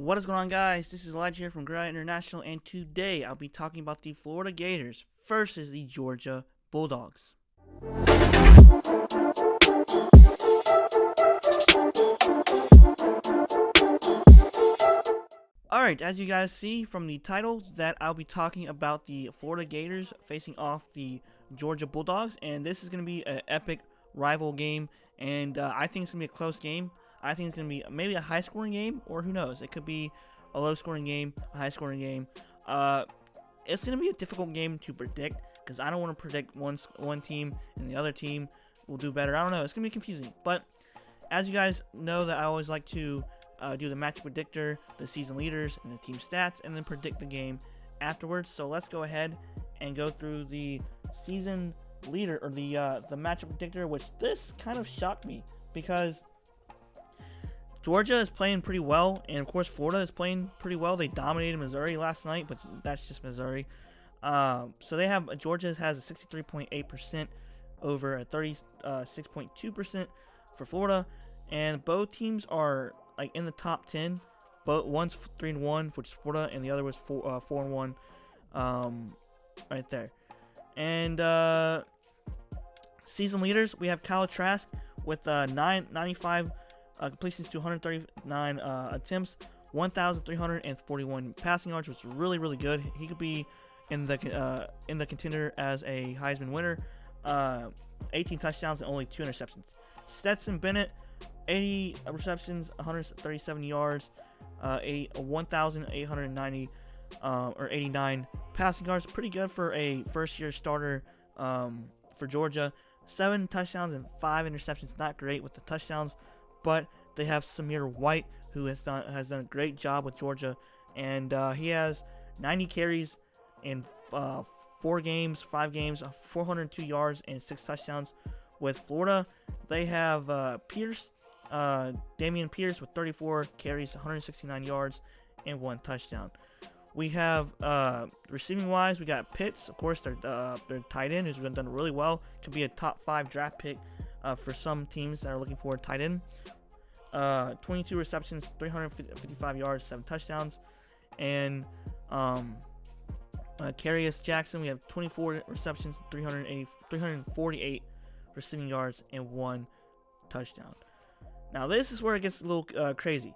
What is going on, guys? This is Elijah here from Gray International, and today I'll be talking about the Florida Gators versus the Georgia Bulldogs. Alright, as you guys see from the title, that I'll be talking about the Florida Gators facing off the Georgia Bulldogs, and this is going to be an epic rival game, and I think it's going to be a close game. I think it's going to be maybe a high-scoring game, or who knows? It could be a low-scoring game, a high-scoring game. It's going to be a difficult game to predict because I don't want to predict one team and the other team will do better. I don't know. It's going to be confusing. But as you guys know, that I always like to do the match predictor, the season leaders, and the team stats, and then predict the game afterwards. So let's go ahead and go through the season leader, or the matchup predictor, which this kind of shocked me because Georgia is playing pretty well, and of course Florida is playing pretty well. They dominated Missouri last night, but that's just Missouri. So they have Georgia has a 63.8% over a 36.2% for Florida, and both teams are like in the top 10. But one's 3-1, which is Florida, and the other was 4-1, right there. And season leaders, we have Kyle Trask with 995 completions to 139 attempts, 1,341 passing yards, which is really good. He could be in the contender as a Heisman winner. 18 touchdowns and only 2 interceptions. Stetson Bennett, 80 receptions, 137 yards, 1,890 or 89 passing yards. Pretty good for a first-year starter for Georgia. 7 touchdowns and 5 interceptions. Not great with the touchdowns, but they have Samir White, who has done a great job with Georgia, and he has 90 carries in 5 games, 402 yards and 6 touchdowns. With Florida, they have Damian Pierce with 34 carries, 169 yards, and 1 touchdown. We have receiving wise, we got Pitts, of course, their tight end, who's been done really well. Could be a top 5 draft pick for some teams that are looking for a tight end. 22 receptions, 355 yards, 7 touchdowns. And Carius Jackson, we have 24 receptions, 348 receiving yards, and 1 touchdown. Now this is where it gets a little crazy.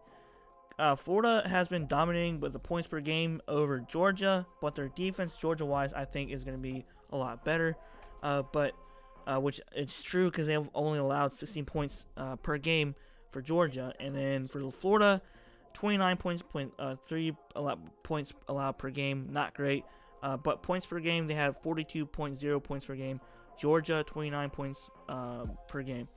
Florida has been dominating with the points per game over Georgia, but their defense, Georgia-wise, I think is going to be a lot better. Which it's true because they have only allowed 16 points per game for Georgia, and then for Florida, 29 points, 3 points allowed per game, not great. But points per game, they have 42.0 points per game. Georgia, 29 points per game.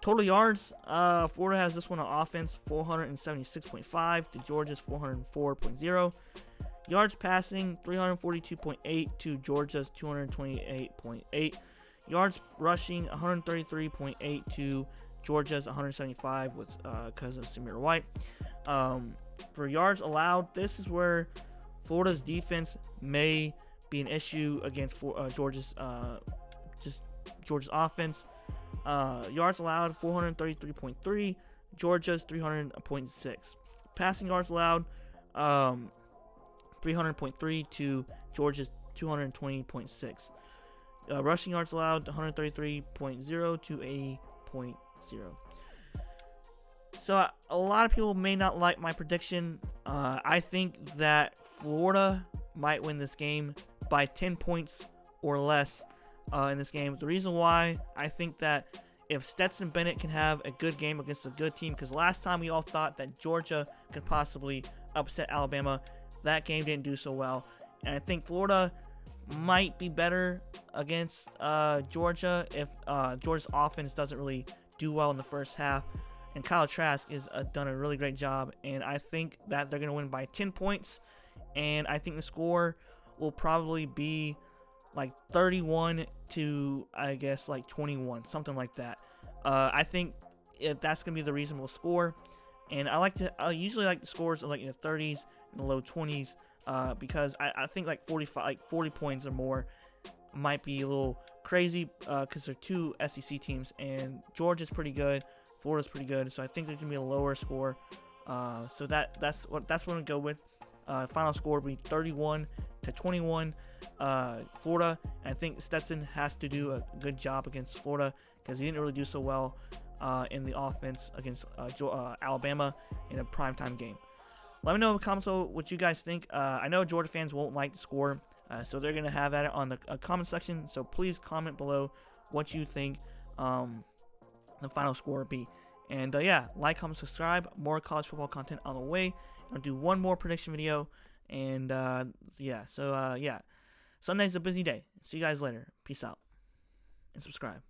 Total yards, Florida has this one on offense, 476.5 to Georgia's 404.0. Yards passing, 342.8 to Georgia's 228.8. Yards rushing, 133.8 to Georgia's 175 because of Samir White. For yards allowed, this is where Florida's defense may be an issue against Georgia's offense. Yards allowed, 433.3, Georgia's 300.6. Passing yards allowed, 300.3 to Georgia's 220.6. Rushing yards allowed, 133.0 to 80.0. So a lot of people may not like my prediction. I think that Florida might win this game by 10 points or less in this game. The reason why, I think that if Stetson Bennett can have a good game against a good team, because last time we all thought that Georgia could possibly upset Alabama, that game didn't do so well. And I think Florida might be better against Georgia if Georgia's offense doesn't really do well in the first half. And Kyle Trask has done a really great job, and I think that they're going to win by 10 points. And I think the score will probably be like 31 to, I guess, like 21, something like that. I think if that's going to be the reasonable score. And I usually like the scores of like in the 30s and the low 20s because I think like 40 points or more might be a little crazy because they're 2 SEC teams, and Georgia's pretty good, Florida's pretty good, so I think there can be a lower score So that's what I'm gonna go with. Final score will be 31-21. Florida. And I think Stetson has to do a good job against Florida because he didn't really do so well in the offense against Alabama in a primetime game. Let me know in the comments below what you guys think. I know Georgia fans won't like the score, so they're gonna have that on the comment section. So please comment below what you think the final score will be. And yeah, like, comment, subscribe. More college football content on the way. I'll do one more prediction video. And yeah, so yeah, Sunday's a busy day. See you guys later. Peace out and subscribe.